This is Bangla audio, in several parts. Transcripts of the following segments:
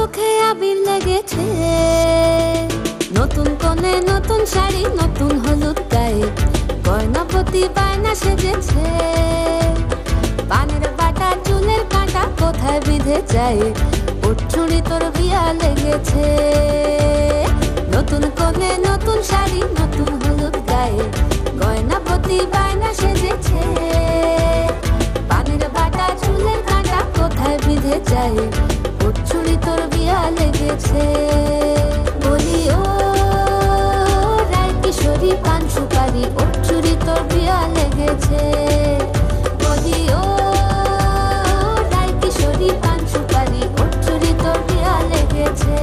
চোখে আবির লেগেছে, নতুন কোণে নতুন শাড়ি, নতুন হলুদ গায়ে, গয়নাপতি বায়না সেজেছে। পানের বাটা চুলের কাঁটা কোথায় বিঁধে যায়, ওর চুড়ি তোর বিয়া লেগেছে। নতুন কোণে নতুন শাড়ি, নতুন হলুদ গায়ে, গয়নাপতি বায়না সেজেছে। পানের বাটা চুলের কাঁটা কোথায় বিঁধে যায়, ওর চুড়ি তোর বিয়া লেগেছে। বলি ও রায় কিশোরী পান সুপারি, ওর চুড়ি তোর বিয়া লেগেছে। বলি ও রায় কিশোরী পান সুপারি, ওর চুড়ি তোর বিয়া লেগেছে।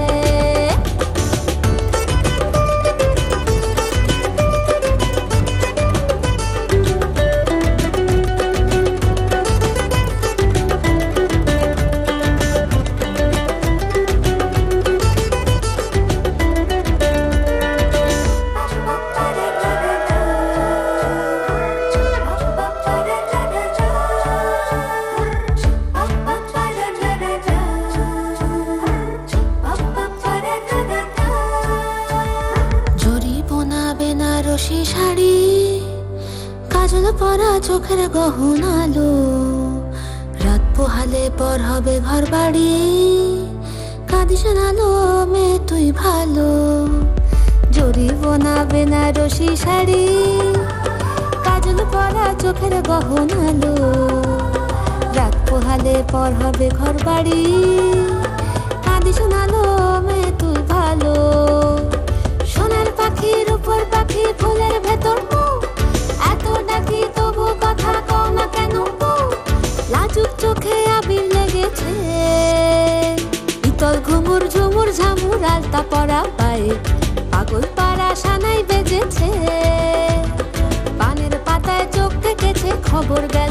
বেনারসি শাড়ি, কাজল পরা চোখের গহনালো, রাত পোহালে পর হবে ঘর বাড়ি, কাঁদিস নালো মেয়ে তুই ভালো। জরি বোনা বেনারসি শাড়ি, কাজল পরা চোখের গহনালো, রাত পোহালে পর হবে ঘর বাড়ি, কাঁদিস নালো মেয়ে তুই ভালো। সোনার পাখির উপর পাখি, ফুলের ভেতর মুখ, এত ডাকি তবু কথা কও না কেন? লাজুক চোখে আবির লেগেছে, ইতল ঘুমুর ঝুমুর ঝামুর আলতা পরা পায়ে, পাগল পাড়া সানাই বেজেছে। পানের পাতায় চোখ থেকেছে, খবর গেল